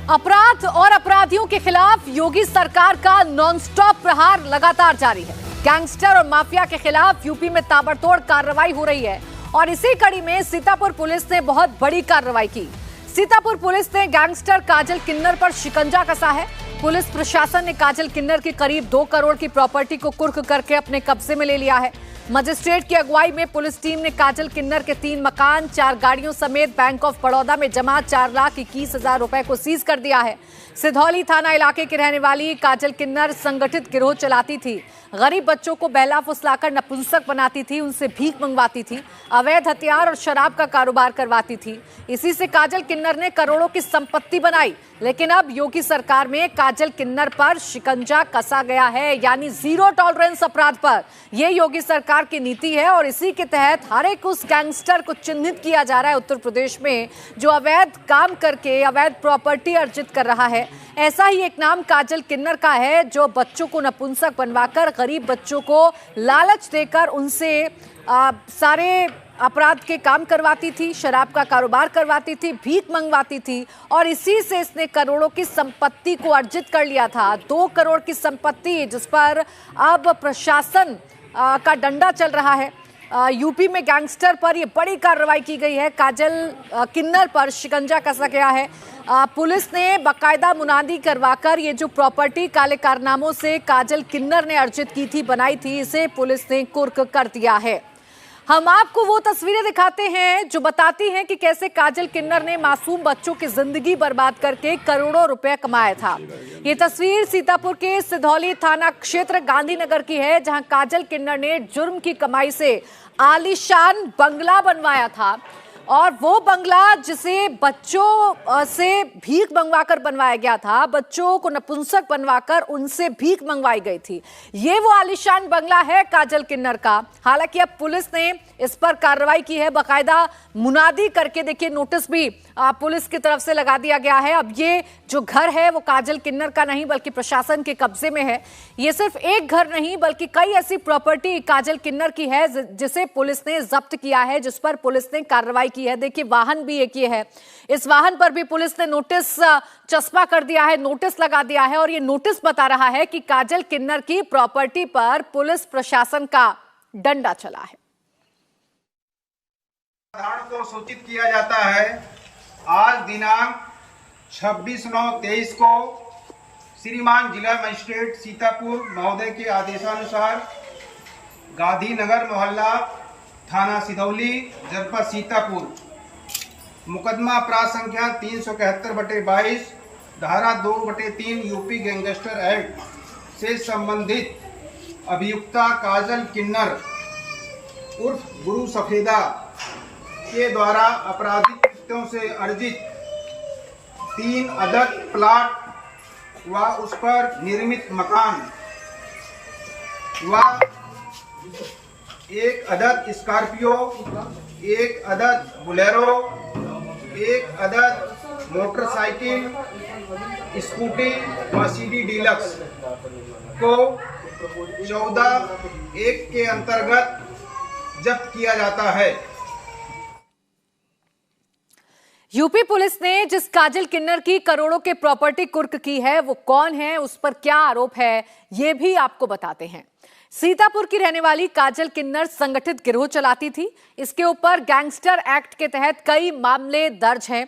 अपराध और अपराधियों के खिलाफ योगी सरकार का नॉनस्टॉप प्रहार लगातार जारी है। गैंगस्टर और माफिया के खिलाफ यूपी में ताबड़तोड़ कार्रवाई हो रही है और इसी कड़ी में सीतापुर पुलिस ने बहुत बड़ी कार्रवाई की। सीतापुर पुलिस ने गैंगस्टर काजल किन्नर पर शिकंजा कसा है। पुलिस प्रशासन ने काजल किन्नर की करीब 2 करोड़ की प्रॉपर्टी को कुर्क करके अपने कब्जे में ले लिया है। मजिस्ट्रेट की अगुवाई में पुलिस टीम ने काजल किन्नर के 3 मकान, 4 गाड़ियों समेत बैंक ऑफ बड़ौदा में जमा 4,21,000 रुपए को सीज कर दिया है। सिधौली थाना इलाके की रहने वाली काजल किन्नर संगठित गिरोह चलाती थी। गरीब बच्चों को बहला फुसलाकर नपुंसक बनाती थी, उनसे भीख मंगवाती थी, अवैध हथियार और शराब का कारोबार करवाती थी। इसी से काजल किन्नर ने करोड़ों की संपत्ति बनाई। लेकिन अब योगी सरकार में काजल किन्नर पर शिकंजा कसा गया है, यानी जीरो टॉलरेंस अपराध पर। यह योगी सरकार की नीति है और इसी के तहत हर एक उस गैंगस्टर को चिन्हित किया जा रहा है उत्तर प्रदेश में जो अवैध काम करके अवैध प्रॉपर्टी अर्जित कर रहा है। ऐसा ही एक नाम काजल किन्नर का है जो बच्चों को नपुंसक बनवाकर गरीब बच्चों को लालच देकर उनसे सारे अपराध के काम करवाती थी, शराब का कारोबार करवाती थी, भीख मंगवाती थी और इसी से इसने करोड़ों की संपत्ति को अर्जित कर लिया था। 2 करोड़ की संपत्ति जिस पर अब प्रशासन का डंडा चल रहा है। यूपी में गैंगस्टर पर यह बड़ी कार्रवाई की गई है। काजल किन्नर पर शिकंजा कसा गया है। पुलिस ने बाकायदा मुनादी करवाकर ये जो प्रॉपर्टी काले कारनामों से काजल किन्नर ने अर्जित की थी, बनाई थी, इसे पुलिस ने कुर्क कर दिया है। हम आपको वो तस्वीरें दिखाते हैं जो बताती हैं कि कैसे काजल किन्नर ने मासूम बच्चों की जिंदगी बर्बाद करके करोड़ों रुपए कमाया था। ये तस्वीर सीतापुर के सिधौली थाना क्षेत्र गांधीनगर की है, जहां काजल किन्नर ने जुर्म की कमाई से आलीशान बंगला बनवाया था और वो बंगला जिसे बच्चों से भीख मंगवाकर बनवाया गया था, बच्चों को नपुंसक बनवाकर उनसे भीख मंगवाई गई थी। ये वो आलीशान बंगला है काजल किन्नर का। हालांकि अब पुलिस ने इस पर कार्रवाई की है, बाकायदा मुनादी करके देखिए नोटिस भी पुलिस की तरफ से लगा दिया गया है। अब ये जो घर है वो काजल किन्नर का नहीं बल्कि प्रशासन के कब्जे में है। ये सिर्फ एक घर नहीं बल्कि कई ऐसी प्रॉपर्टी काजल किन्नर की है जिसे पुलिस ने जब्त किया है, जिस पर पुलिस ने कार्रवाई की है। देखिए वाहन भी एक ये है, इस वाहन पर भी पुलिस ने नोटिस चस्पा कर दिया है, नोटिस लगा दिया है और ये नोटिस बता रहा है कि काजल किन्नर की प्रॉपर्टी पर पुलिस प्रशासन का डंडा चला है। साधारण को सूचित किया जाता है। आज दिनांक 26/9/23 को श्रीमान जिला मजिस्ट्रेट सीतापुर महोदय के आदेशानुसार गांधीनगर मोहल्ला थाना सिधौली जनपद सीतापुर मुकदमा अपराध संख्या 371/22 धारा 2/3 यूपी गैंगस्टर एक्ट से संबंधित अभियुक्ता काजल किन्नर उर्फ गुरु सफेदा के द्वारा आपराधिक कृत्यों से अर्जित 3 अदद प्लाट व उस पर निर्मित मकान व 1 अदद स्कॉर्पियो, 1 अदद बोलेरो, 1 अदद मोटरसाइकिल, स्कूटी व सीडी डीलक्स को 14(1) के अंतर्गत जब्त किया जाता है। यूपी पुलिस ने जिस काजल किन्नर की करोड़ों के प्रॉपर्टी कुर्क की है वो कौन है, उस पर क्या आरोप है, ये भी आपको बताते हैं। सीतापुर की रहने वाली काजल किन्नर संगठित गिरोह चलाती थी। इसके ऊपर गैंगस्टर एक्ट के तहत कई मामले दर्ज हैं।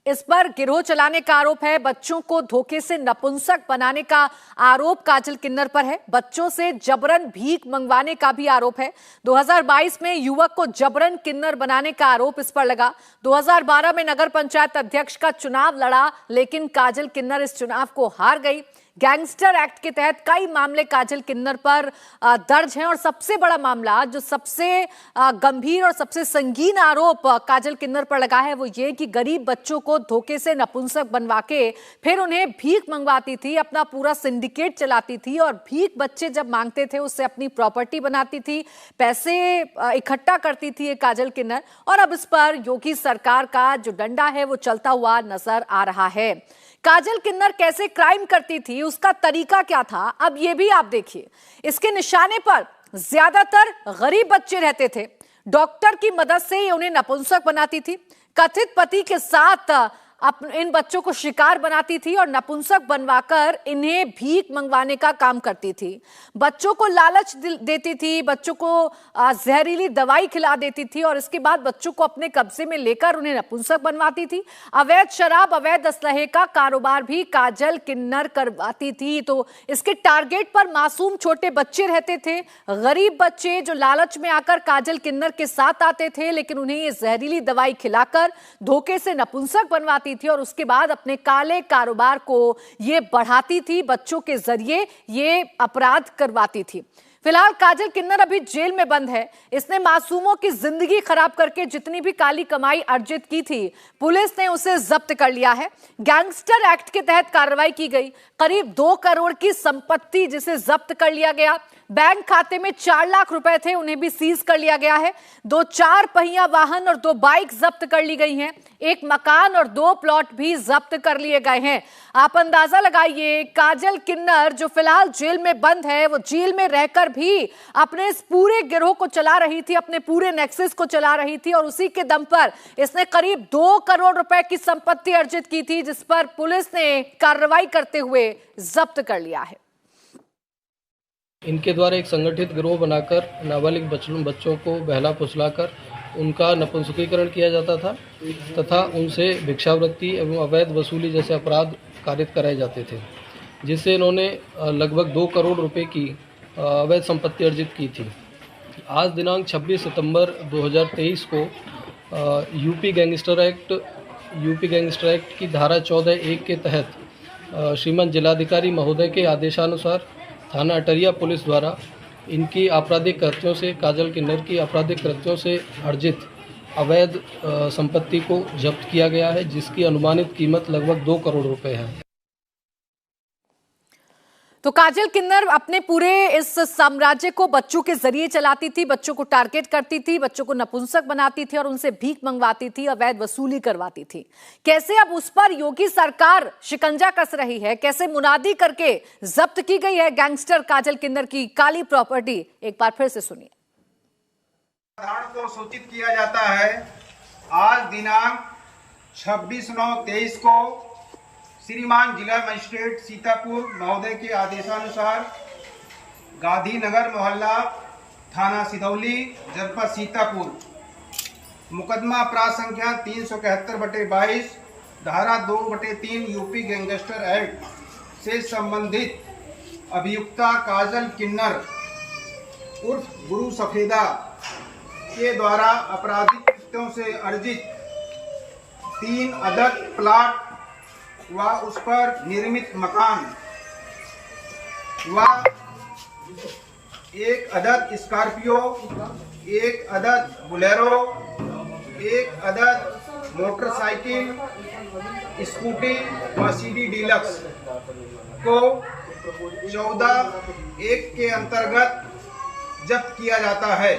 इस पर गिरोह चलाने का आरोप है। बच्चों को धोखे से नपुंसक बनाने का आरोप काजल किन्नर पर है। बच्चों से जबरन भीख मंगवाने का भी आरोप है। 2022 में युवक को जबरन किन्नर बनाने का आरोप इस पर लगा। 2012 में नगर पंचायत अध्यक्ष का चुनाव लड़ा, लेकिन काजल किन्नर इस चुनाव को हार गई। गैंगस्टर एक्ट के तहत कई मामले काजल किन्नर पर दर्ज हैं और सबसे बड़ा मामला, जो सबसे गंभीर और सबसे संगीन आरोप काजल किन्नर पर लगा है, वो ये कि गरीब बच्चों को धोखे से नपुंसक बनवा के फिर उन्हें भीख मंगवाती थी, अपना पूरा सिंडिकेट चलाती थी और भीख बच्चे जब मांगते थे उससे अपनी प्रॉपर्टी बनाती थी, पैसे इकट्ठा करती थी ये काजल किन्नर। और अब इस पर योगी सरकार का जो डंडा है वो चलता हुआ नजर आ रहा है। काजल किन्नर कैसे क्राइम करती थी, उसका तरीका क्या था, अब ये भी आप देखिए। इसके निशाने पर ज्यादातर गरीब बच्चे रहते थे। डॉक्टर की मदद से उन्हें नपुंसक बनाती थी। कथित पति के साथ इन बच्चों को शिकार बनाती थी और नपुंसक बनवाकर इन्हें भीख मंगवाने का काम करती थी। बच्चों को लालच देती थी, बच्चों को जहरीली दवाई खिला देती थी और इसके बाद बच्चों को अपने कब्जे में लेकर उन्हें नपुंसक बनवाती थी। अवैध शराब, अवैध असलहे का कारोबार भी काजल किन्नर करवाती थी। तो इसके टारगेट पर मासूम छोटे बच्चे रहते थे, गरीब बच्चे जो लालच में आकर काजल किन्नर के साथ आते थे, लेकिन उन्हें ये जहरीली दवाई खिलाकर धोखे से नपुंसक बनवाती थी और उसके बाद अपने काले कारोबार को ये बढ़ाती थी, बच्चों के जरिए ये अपराध करवाती थी। फिलहाल काजल किन्नर अभी जेल में बंद है। इसने मासूमों की जिंदगी खराब करके जितनी भी काली कमाई अर्जित की थी, पुलिस ने उसे जब्त कर लिया है। गैंगस्टर एक्ट के तहत कार्रवाई की गई। करीब 2 करोड़ की संपत्ति जिसे जब्त कर लिया गया। बैंक खाते में 4 लाख रुपए थे, उन्हें भी सीज कर लिया गया है। 2 4 पहिया वाहन और 2 बाइक जब्त कर ली गई हैं। 1 मकान और 2 प्लॉट भी जब्त कर लिए गए हैं। आप अंदाजा लगाइए, काजल किन्नर जो फिलहाल जेल में बंद है, वो जेल में रहकर भी अपने इस पूरे गिरोह को चला रही थी, अपने पूरे नेक्सस को चला रही थी और उसी के दम पर इसने करीब 2 करोड़ रुपए की संपत्ति अर्जित की थी, जिस पर पुलिस ने कार्रवाई करते हुए जब्त कर लिया है। इनके द्वारा एक संगठित गिरोह बनाकर नाबालिग बच्चों को बहला फुसलाकर उनका नपुंसकीकरण किया जाता था तथा उनसे भिक्षावृत्ति एवं अवैध वसूली जैसे अपराध कारित कराए जाते थे, जिससे इन्होंने लगभग 2 करोड़ रुपए की अवैध संपत्ति अर्जित की थी। आज दिनांक 26 सितंबर 2023 को यूपी गैंगस्टर एक्ट की धारा 14(1) के तहत श्रीमान जिलाधिकारी महोदय के आदेशानुसार थाना अटरिया पुलिस द्वारा इनकी आपराधिक कृत्यों से, काजल किन्नर की आपराधिक कृत्यों से अर्जित अवैध संपत्ति को जब्त किया गया है, जिसकी अनुमानित कीमत लगभग 2 करोड़ रुपए है। तो काजल किन्नर अपने पूरे इस साम्राज्य को बच्चों के जरिए चलाती थी, बच्चों को टारगेट करती थी, बच्चों को नपुंसक बनाती थी और उनसे भीख मंगवाती थी, अवैध वसूली करवाती थी। कैसे अब उस पर योगी सरकार शिकंजा कस रही है, कैसे मुनादी करके जब्त की गई है गैंगस्टर काजल किन्नर की काली प्रॉपर्टी, एक बार फिर से सुनिए। साधारण को सूचित किया जाता है। आज दिनांक 26/9/23 को श्रीमान जिला मजिस्ट्रेट सीतापुर महोदय के आदेशानुसार गांधीनगर मोहल्ला थाना सिधौली जनपद सीतापुर मुकदमा अपराध संख्या 371/22 धारा 2/3 यूपी गैंगस्टर एक्ट से संबंधित अभियुक्ता काजल किन्नर उर्फ गुरु सफेदा के द्वारा आपराधिक कृत्यों से अर्जित 3 अदद प्लाट व उस पर निर्मित मकान व 1 अदद स्कॉर्पियो, 1 अदद बोलेरो, 1 अदद मोटरसाइकिल, स्कूटी व सीडी डीलक्स को 14(1) के अंतर्गत जब्त किया जाता है।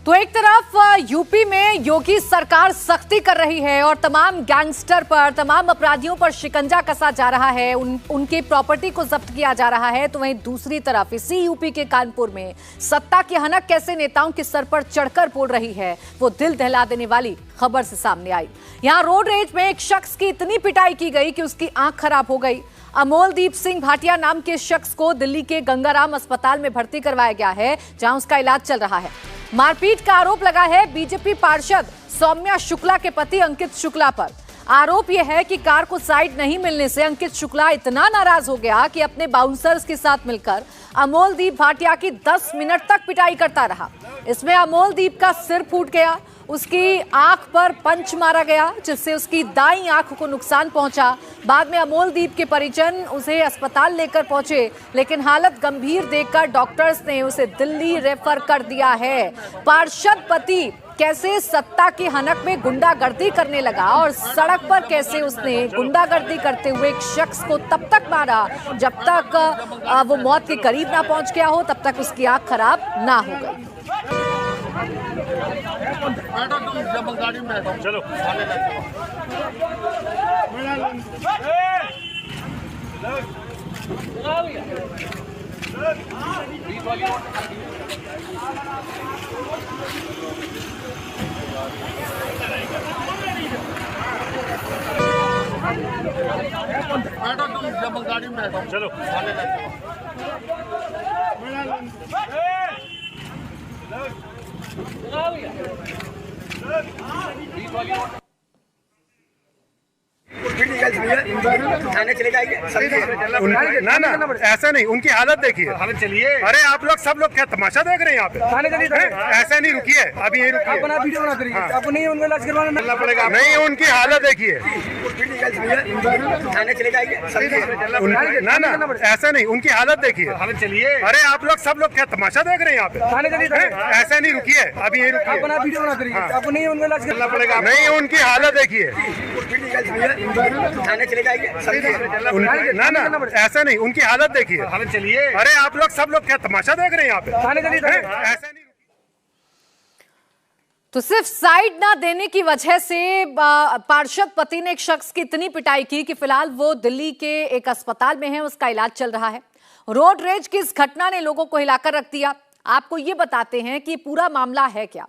तो एक तरफ यूपी में योगी सरकार सख्ती कर रही है और तमाम गैंगस्टर पर, तमाम अपराधियों पर शिकंजा कसा जा रहा है, उनकी प्रॉपर्टी को जब्त किया जा रहा है, तो वहीं दूसरी तरफ इसी यूपी के कानपुर में सत्ता की हनक कैसे नेताओं के सर पर चढ़कर बोल रही है, वो दिल दहला देने वाली खबर से सामने आई। यहाँ रोड रेज में एक शख्स की इतनी पिटाई की गई कि उसकी आंख खराब हो गई। अमोलदीप सिंह भाटिया नाम के शख्स को दिल्ली के गंगाराम अस्पताल में भर्ती करवाया गया है, जहां उसका इलाज चल रहा है। मारपीट का आरोप लगा है बीजेपी पार्षद सौम्या शुक्ला के पति अंकित शुक्ला पर। आरोप यह है कि कार को साइड नहीं मिलने से अंकित शुक्ला इतना नाराज हो गया कि अपने बाउंसर्स के साथ मिलकर अमोलदीप भाटिया की 10 मिनट तक पिटाई करता रहा। इसमें अमोलदीप का सिर फूट गया, उसकी आंख पर पंच मारा गया, जिससे उसकी दाईं आंख को नुकसान पहुंचा। बाद में अमोलदीप के परिजन उसे अस्पताल लेकर पहुंचे, लेकिन हालत गंभीर देखकर डॉक्टर्स ने उसे दिल्ली रेफर कर दिया है। पार्षद पति कैसे सत्ता की हनक में गुंडागर्दी करने लगा और सड़क पर कैसे उसने गुंडागर्दी करते हुए एक शख्स को तब तक मारा जब तक वो मौत के करीब ना पहुंच गया हो, तब तक उसकी आंख खराब ना हो गई। बैठो तुम, जब गाड़ी में बैठो, चलो बैठो तुम जब गाड़ी में बैठो चलो आगे थाने चले जाएंगे ना ना ऐसा नहीं, उनकी हालत देखिए। थाने चलिए। अरे आप लोग सब लोग क्या तमाशा देख रहे हैं यहाँ पे? ऐसा नहीं, रुकिए अभी यही रुकिए। अपना वीडियो बना करिए, अपने उनको इलाज करवाना पड़ेगा। नहीं, उनकी हालत देखिए। थाने चले जाएंगे ना ना ऐसा नहीं, उनकी हालत देखिए। थाने चलिए। अरे आप लोग सब लोग क्या तमाशा देख रहे हैं यहाँ पे? ऐसा नहीं, रुकिए अभी यही रुकिए। अपना वीडियो बना करिए, अपने उनको इलाज करवाना पड़ेगा। नहीं, उनकी हालत देखिए। थाने चले जाएंगे ना ना ऐसा नहीं, उनकी हालत देखिए। थाने चलिए। अरे आप लोग सब लोग क्या तमाशा देख रहे हैं यहाँ पे? ऐसा नहीं। तो सिर्फ साइड ना देने की वजह से पार्षद पति ने एक शख्स की इतनी पिटाई की कि फिलहाल वो दिल्ली के एक अस्पताल में है, उसका इलाज चल रहा है। रोड रेज की इस घटना ने लोगों को हिलाकर रख दिया। आपको ये बताते हैं कि पूरा मामला है क्या।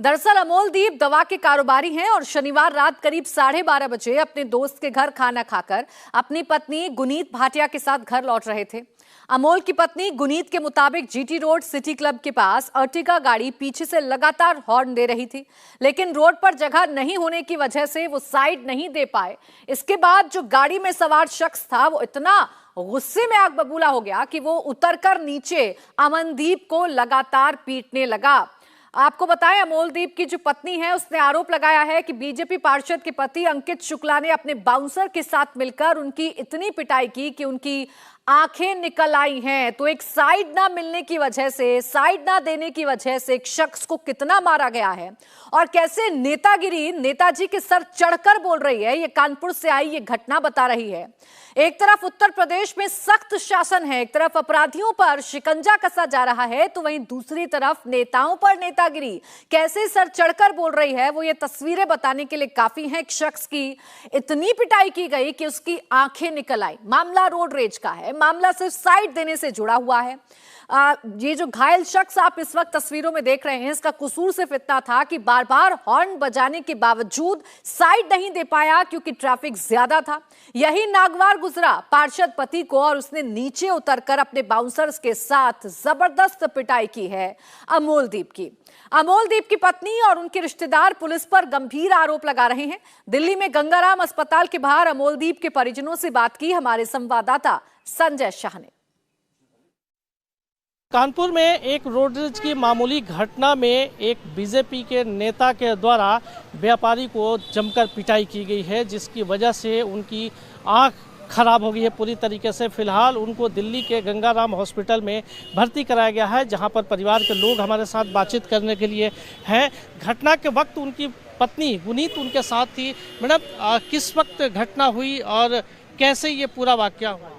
दरअसल अमोलदीप दवा के कारोबारी हैं और शनिवार रात करीब 12:30 बजे अपने दोस्त के घर खाना खाकर अपनी पत्नी गुनीत भाटिया के साथ घर लौट रहे थे। अमोल की पत्नी गुनीत के मुताबिक जीटी रोड सिटी क्लब के पास अर्टिगा गाड़ी पीछे से लगातार हॉर्न दे रही थी, लेकिन रोड पर जगह नहीं होने की वजह से वो साइड नहीं दे पाए। इसके बाद जो गाड़ी में सवार शख्स था वो इतना गुस्से में आग बबूला हो गया कि वो उतरकर नीचे अमनदीप को लगातार पीटने लगा। आपको बताएं, अमोलदीप की जो पत्नी है उसने आरोप लगाया है कि बीजेपी पार्षद के पति अंकित शुक्ला ने अपने बाउंसर के साथ मिलकर उनकी इतनी पिटाई की कि उनकी आंखें निकल आई हैं। तो एक साइड ना मिलने की वजह से, साइड ना देने की वजह से एक शख्स को कितना मारा गया है और कैसे नेतागिरी नेताजी के सर चढ़कर बोल रही है, ये कानपुर से आई ये घटना बता रही है। एक तरफ उत्तर प्रदेश में सख्त शासन है, एक तरफ अपराधियों पर शिकंजा कसा जा रहा है, तो वहीं दूसरी तरफ नेताओं पर नेतागिरी कैसे सर चढ़कर बोल रही है, वो ये तस्वीरें बताने के लिए काफी हैं। एक शख्स की इतनी पिटाई की गई कि उसकी आंखें निकल आई। मामला रोड रेज का है, मामला सिर्फ साइड देने से जुड़ा हुआ है। ये जो घायल शख्स आप इस वक्त तस्वीरों में देख रहे हैं, इसका कसूर सिर्फ इतना था कि बार बार हॉर्न बजाने के बावजूद साइड नहीं दे पाया क्योंकि ट्रैफिक ज्यादा था। यही नागवार गुजरा पार्षद पति को और उसने नीचे उतरकर अपने बाउंसर्स के साथ जबरदस्त पिटाई की है अमोलदीप की। अमोलदीप की पत्नी और उनके रिश्तेदार पुलिस पर गंभीर आरोप लगा रहे हैं। दिल्ली में गंगाराम अस्पताल के बाहर अमोलदीप के परिजनों से बात की हमारे संवाददाता संजय शाह ने। कानपुर में एक रोड रेज की मामूली घटना में एक बीजेपी के नेता के द्वारा व्यापारी को जमकर पिटाई की गई है, जिसकी वजह से उनकी आंख खराब हो गई है पूरी तरीके से। फिलहाल उनको दिल्ली के गंगाराम हॉस्पिटल में भर्ती कराया गया है, जहां पर परिवार के लोग हमारे साथ बातचीत करने के लिए हैं। घटना के वक्त उनकी पत्नी गुनीत उनके साथ थी। मैडम, किस वक्त घटना हुई और कैसे ये पूरा वाकया हुआ?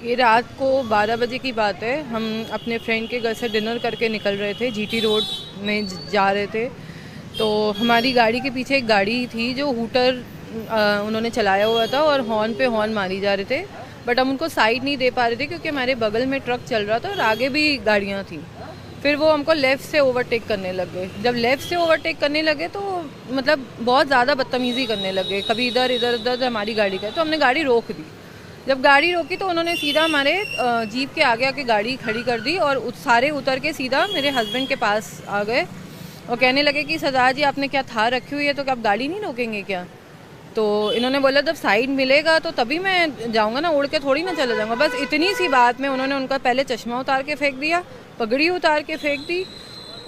ये रात को 12 बजे की बात है। हम अपने फ्रेंड के घर से डिनर करके निकल रहे थे, जीटी रोड में जा रहे थे। तो हमारी गाड़ी के पीछे एक गाड़ी थी जो हूटर उन्होंने चलाया हुआ था और हॉर्न पे हॉर्न मारी जा रहे थे, बट हम उनको साइड नहीं दे पा रहे थे क्योंकि हमारे बगल में ट्रक चल रहा था और आगे भी गाड़ियाँ थी। फिर वो हमको लेफ़्ट से ओवरटेक करने लगे। जब लेफ़्ट से ओवरटेक करने लगे तो मतलब बहुत ज़्यादा बदतमीज़ी करने लगे, कभी इधर इधर उधर हमारी गाड़ी का। तो हमने गाड़ी रोक दी। जब गाड़ी रोकी तो उन्होंने सीधा हमारे जीप के आगे आके गाड़ी खड़ी कर दी और सारे उतर के सीधा मेरे हस्बैंड के पास आ गए और कहने लगे कि सरदार जी आपने क्या थार रखी हुई है, तो क्या आप गाड़ी नहीं रोकेंगे क्या? तो इन्होंने बोला जब साइड मिलेगा तो तभी मैं जाऊंगा ना, उड़ के थोड़ी ना चला जाऊंगा। बस इतनी सी बात में उन्होंने उनका पहले चश्मा उतार के फेंक दिया, पगड़ी उतार के फेंक दी,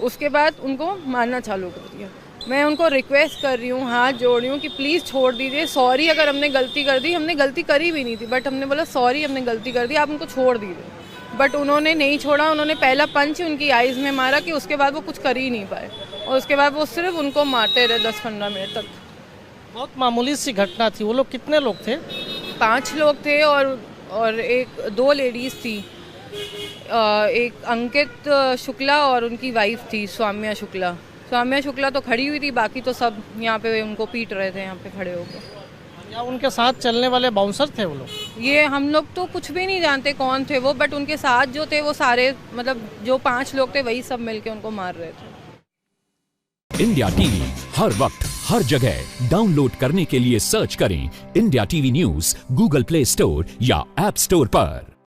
उसके बाद उनको मारना चालू कर दिया। मैं उनको रिक्वेस्ट कर रही हूँ, हाथ जोड़ रही हूँ कि प्लीज़ छोड़ दीजिए, सॉरी अगर हमने गलती कर दी, हमने गलती करी भी नहीं थी, बट हमने बोला सॉरी हमने गलती कर दी, आप उनको छोड़ दीजिए। बट उन्होंने नहीं छोड़ा। उन्होंने पहला पंच उनकी आइज़ में मारा कि उसके बाद वो कुछ कर ही नहीं पाए और उसके बाद वो सिर्फ उनको मारते रहे 10-15 मिनट तक। बहुत मामूली सी घटना थी। वो लोग कितने लोग थे? 5 लोग थे और 2 लेडीज़ थी। एक अंकित शुक्ला और उनकी वाइफ थी स्वाम्या शुक्ला। स्वाम्या शुक्ला तो खड़ी हुई थी, बाकी तो सब यहाँ पे उनको पीट रहे थे यहाँ पे खड़े होकर। या उनके साथ चलने वाले बाउंसर थे वो लोग? ये हम लोग तो कुछ भी नहीं जानते कौन थे वो, बट उनके साथ जो थे वो सारे मतलब जो 5 लोग थे वही सब मिलके उनको मार रहे थे। इंडिया टीवी हर वक्त हर जगह डाउनलोड करने के लिए सर्च करें India TV news Google play store या ऐप स्टोर पर।